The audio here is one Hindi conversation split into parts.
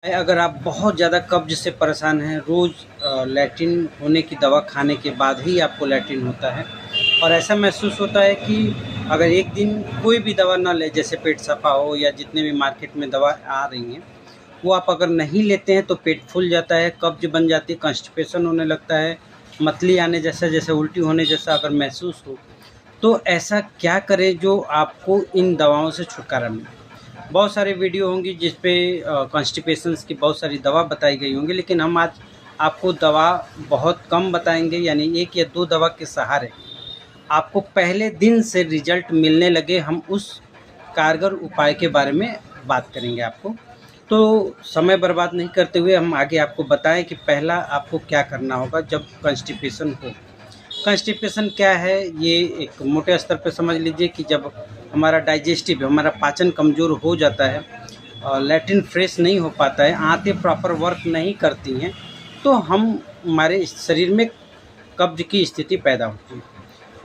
अगर आप बहुत ज़्यादा कब्ज से परेशान हैं, रोज़ लैट्रिन होने की दवा खाने के बाद ही आपको लैट्रिन होता है और ऐसा महसूस होता है कि अगर एक दिन कोई भी दवा ना ले, जैसे पेट सफ़ा हो या जितने भी मार्केट में दवा आ रही हैं, वो आप अगर नहीं लेते हैं तो पेट फूल जाता है, कब्ज बन जाती है, कॉन्स्टिपेशन होने लगता है, मतली आने जैसा, जैसे उल्टी होने जैसा अगर महसूस हो, तो ऐसा क्या करें जो आपको इन दवाओं से छुटकारा मिले। बहुत सारे वीडियो होंगी जिस पे कॉन्स्टिपेशंस की बहुत सारी दवा बताई गई होंगी, लेकिन हम आज आपको दवा बहुत कम बताएंगे, यानी 1 या 2 दवा के सहारे आपको पहले दिन से रिजल्ट मिलने लगे, हम उस कारगर उपाय के बारे में बात करेंगे आपको। तो समय बर्बाद नहीं करते हुए हम आगे आपको बताएं कि पहला आपको क्या करना होगा जब कॉन्स्टिपेशन हो। कॉन्स्टिपेशन क्या है, ये एक मोटे स्तर पे समझ लीजिए कि जब हमारा डाइजेस्टिव, हमारा पाचन कमज़ोर हो जाता है और लैट्रिन फ्रेश नहीं हो पाता है, आंतें प्रॉपर वर्क नहीं करती हैं, तो हमारे शरीर में कब्ज की स्थिति पैदा होती है।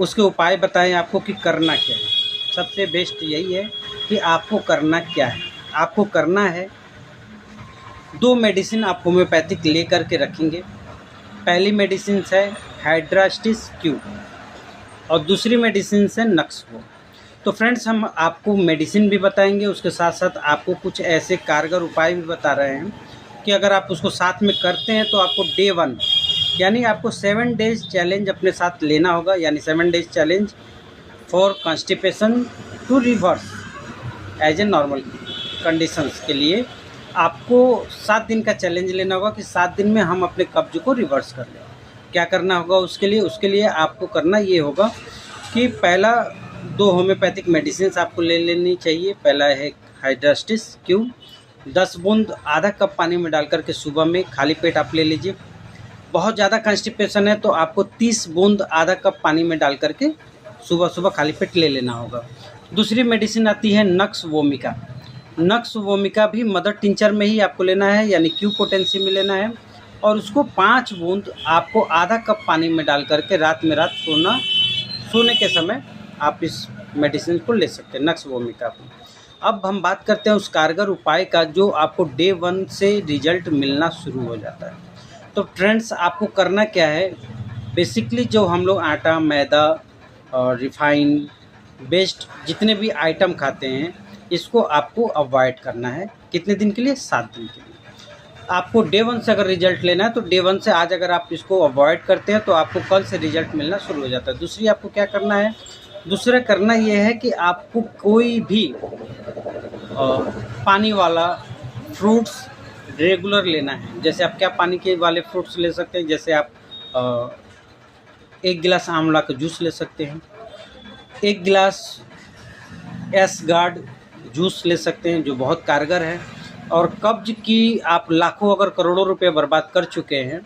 उसके उपाय बताएं आपको कि करना क्या है। सबसे बेस्ट यही है कि आपको करना क्या है। आपको करना है 2 मेडिसिन आप होम्योपैथिक ले कर के रखेंगे। पहली मेडिसिन है हाइड्रास्टिस क्यू और दूसरी मेडिसिन है नक्सवो। तो फ्रेंड्स, हम आपको मेडिसिन भी बताएंगे, उसके साथ साथ आपको कुछ ऐसे कारगर उपाय भी बता रहे हैं कि अगर आप उसको साथ में करते हैं तो आपको डे 1 यानी आपको 7 डेज़ चैलेंज अपने साथ लेना होगा, यानी 7 days challenge for constipation to reverse as a normal conditions के लिए आपको 7 दिन का चैलेंज लेना होगा कि 7 दिन में हम अपने कब्ज को रिवर्स कर लें। क्या करना होगा उसके लिए आपको करना ये होगा कि पहला 2 होम्योपैथिक मेडिसिन आपको ले लेनी चाहिए। पहला है हाइड्रास्टिस क्यू, 10 बूंद आधा कप पानी में डाल करके सुबह में खाली पेट आप ले लीजिए। बहुत ज़्यादा कॉन्स्टिपेशन है तो आपको 30 बूंद आधा कप पानी में डाल करके सुबह सुबह खाली पेट ले लेना होगा। दूसरी मेडिसिन आती है नक्स वोमिका। नक्स वोमिका भी मदर टिंचर में ही आपको लेना है, यानी क्यू पोटेंसी में लेना है और उसको 5 बूंद आपको आधा कप पानी में डाल करके रात सोने के समय आप इस मेडिसिन को ले सकते हैं, नक्स वोमिका को। अब हम बात करते हैं उस कारगर उपाय का जो आपको डे 1 से रिजल्ट मिलना शुरू हो जाता है। तो फ्रेंड्स, आपको करना क्या है, बेसिकली जो हम लोग आटा, मैदा और रिफाइन बेस्ड जितने भी आइटम खाते हैं, इसको आपको अवॉइड करना है। कितने दिन के लिए? 7 दिन के लिए। आपको डे 1 से अगर रिजल्ट लेना है तो डे 1 से आज अगर आप इसको अवॉइड करते हैं तो आपको कल से रिजल्ट मिलना शुरू हो जाता है। दूसरी आपको क्या करना है, दूसरा करना ये है कि आपको कोई भी पानी वाला फ्रूट्स रेगुलर लेना है। जैसे आप क्या पानी के वाले फ्रूट्स ले सकते हैं, जैसे आप 1 गिलास आंवला का जूस ले सकते हैं, 1 गिलास एस गार्ड जूस ले सकते हैं जो बहुत कारगर है। और कब्ज की आप लाखों अगर करोड़ों रुपए बर्बाद कर चुके हैं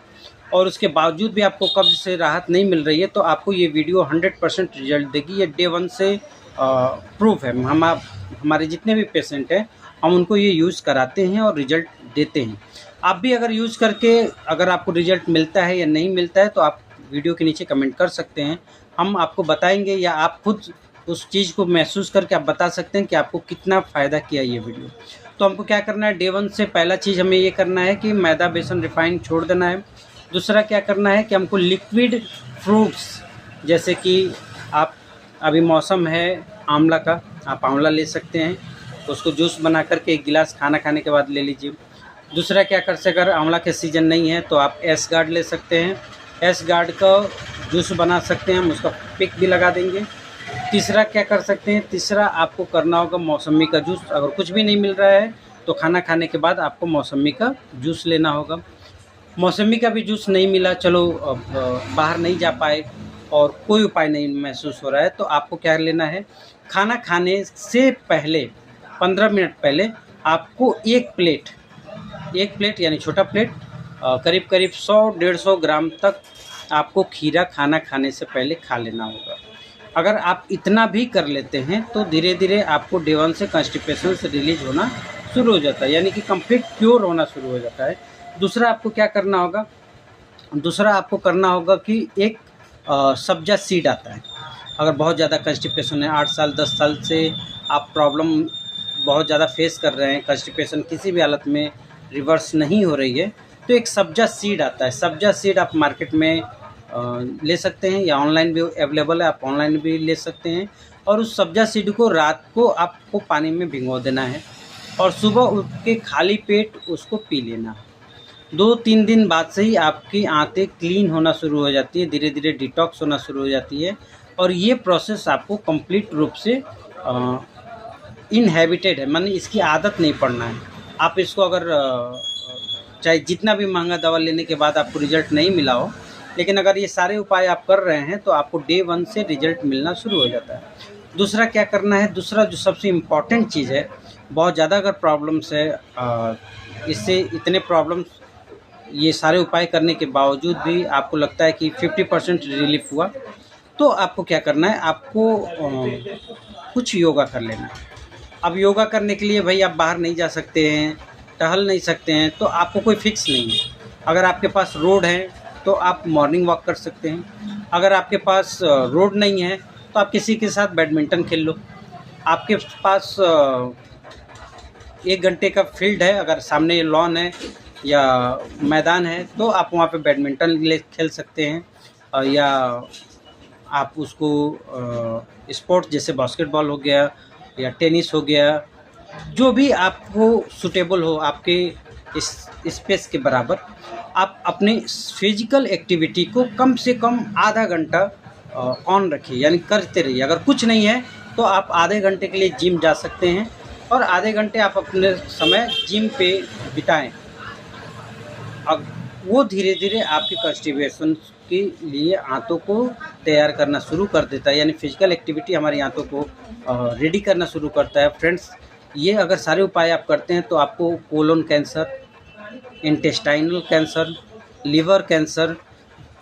और उसके बावजूद भी आपको कब्ज से राहत नहीं मिल रही है, तो आपको ये वीडियो 100% रिजल्ट देगी। ये डे 1 से प्रूफ है। हमारे जितने भी पेशेंट हैं हम उनको ये यूज़ कराते हैं और रिजल्ट देते हैं। आप भी अगर यूज़ करके अगर आपको रिजल्ट मिलता है या नहीं मिलता है तो आप वीडियो के नीचे कमेंट कर सकते हैं, हम आपको बताएंगे, या आप खुद उस चीज़ को महसूस करके आप बता सकते हैं कि आपको कितना फ़ायदा किया ये वीडियो। तो हमको क्या करना है, डे 1 से पहला चीज़ हमें ये करना है कि मैदा, बेसन, रिफाइन छोड़ देना है। दूसरा क्या करना है कि हमको लिक्विड फ्रूट्स, जैसे कि आप अभी मौसम है आंवला का, आप आंवला ले सकते हैं, उसको जूस बना करके 1 गिलास खाना खाने के बाद ले लीजिए। दूसरा क्या कर सकते, अगर आंवला के सीज़न नहीं है तो आप एस गार्ड ले सकते हैं, एस गार्ड का जूस बना सकते हैं, हम उसका पिक भी लगा देंगे। तीसरा क्या कर सकते हैं, तीसरा आपको करना होगा मौसमी का जूस। अगर कुछ भी नहीं मिल रहा है तो खाना खाने के बाद आपको मौसमी का जूस लेना होगा। मौसमी का भी जूस नहीं मिला, चलो अब बाहर नहीं जा पाए और कोई उपाय नहीं महसूस हो रहा है, तो आपको क्या लेना है, खाना खाने से पहले 15 मिनट पहले आपको एक प्लेट यानी छोटा प्लेट करीब 100-150 ग्राम तक आपको खीरा खाना खाने से पहले खा लेना होगा। अगर आप इतना भी कर लेते हैं तो धीरे धीरे आपको डे 1 से कॉन्स्टिपेशन से रिलीज होना शुरू हो जाता है, यानी कि कंप्लीट क्योर होना शुरू हो जाता है। दूसरा आपको क्या करना होगा, दूसरा आपको करना होगा कि एक सब्जा सीड आता है। अगर बहुत ज़्यादा कॉन्स्टिपेशन है, 8 साल 10 साल से आप प्रॉब्लम बहुत ज़्यादा फेस कर रहे हैं, कॉन्स्टिपेशन किसी भी हालत में रिवर्स नहीं हो रही है, तो एक सब्जा सीड आता है। सब्जा सीड आप मार्केट में ले सकते हैं या ऑनलाइन भी अवेलेबल है, आप ऑनलाइन भी ले सकते हैं। और उस सब्जा सीड को रात को आपको पानी में भिगो देना है और सुबह उठ के खाली पेट उसको पी लेना। 2-3 दिन बाद से ही आपकी आंतें क्लीन होना शुरू हो जाती है, धीरे धीरे डिटॉक्स होना शुरू हो जाती है। और ये प्रोसेस आपको कंप्लीट रूप से इनहैबिटेड है, माने इसकी आदत नहीं पड़ना है। आप इसको अगर चाहे जितना भी महंगा दवा लेने के बाद आपको रिजल्ट नहीं मिला हो, लेकिन अगर ये सारे उपाय आप कर रहे हैं तो आपको डे 1 से रिजल्ट मिलना शुरू हो जाता है। दूसरा क्या करना है, दूसरा जो सबसे इम्पॉर्टेंट चीज़ है, बहुत ज़्यादा अगर प्रॉब्लम्स है, इससे इतने प्रॉब्लम्स, ये सारे उपाय करने के बावजूद भी आपको लगता है कि 50% रिलीफ हुआ, तो आपको क्या करना है, आपको कुछ योगा कर लेना है। अब योगा करने के लिए भाई आप बाहर नहीं जा सकते हैं, टहल नहीं सकते हैं, तो आपको कोई फिक्स नहीं है। अगर आपके पास रोड है तो आप मॉर्निंग वॉक कर सकते हैं। अगर आपके पास रोड नहीं है तो आप किसी के साथ बैडमिंटन खेल लो। आपके पास 1 घंटे का फील्ड है, अगर सामने लॉन है या मैदान है, तो आप वहाँ पे बैडमिंटन खेल सकते हैं। या आप उसको स्पोर्ट्स जैसे बास्केटबॉल हो गया या टेनिस हो गया, जो भी आपको सूटेबल हो आपके इस स्पेस के बराबर, आप अपने फिजिकल एक्टिविटी को कम से कम आधा घंटा ऑन रखिए, यानी करते रहिए। अगर कुछ नहीं है तो आप आधे घंटे के लिए जिम जा सकते हैं और आधे घंटे आप अपने समय जिम पे बिताएं। अब वो धीरे धीरे आपकी कॉन्स्टिपेशन के लिए आंतों को तैयार करना शुरू कर देता है, यानी फिजिकल एक्टिविटी हमारी आंतों को रेडी करना शुरू करता है। फ्रेंड्स, ये अगर सारे उपाय आप करते हैं तो आपको colon cancer, intestinal cancer, liver cancer,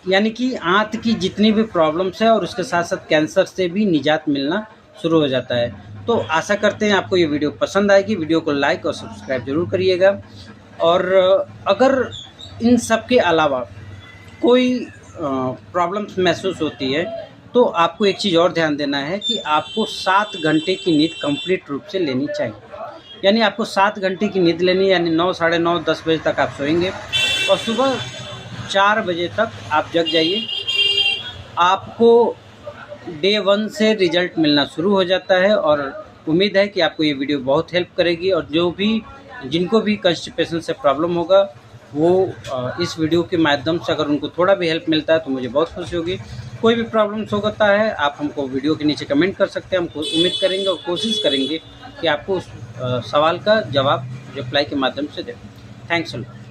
यानी कि आंत की जितनी भी प्रॉब्लम्स है और उसके साथ साथ कैंसर से भी निजात मिलना शुरू हो जाता है। तो आशा करते हैं आपको ये वीडियो पसंद आएगी। वीडियो को लाइक और सब्सक्राइब ज़रूर करिएगा। और अगर इन सब के अलावा कोई प्रॉब्लम्स महसूस होती है तो आपको एक चीज़ और ध्यान देना है कि आपको 7 घंटे की नींद कंप्लीट रूप से लेनी चाहिए। यानी आपको 7 घंटे की नींद लेनी है, यानी 9, साढ़े 9, 10 बजे तक आप सोएंगे और सुबह 4 बजे तक आप जग जाइए। आपको डे 1 से रिज़ल्ट मिलना शुरू हो जाता है और उम्मीद है कि आपको ये वीडियो बहुत हेल्प करेगी। और जिनको भी कॉन्स्टिपेशन से प्रॉब्लम होगा वो इस वीडियो के माध्यम से अगर उनको थोड़ा भी हेल्प मिलता है तो मुझे बहुत खुशी होगी। कोई भी प्रॉब्लम्स होता है आप हमको वीडियो के नीचे कमेंट कर सकते हैं। हम उम्मीद करेंगे और कोशिश करेंगे कि आपको उस सवाल का जवाब रिप्लाई के माध्यम से दें। Thanks a lot.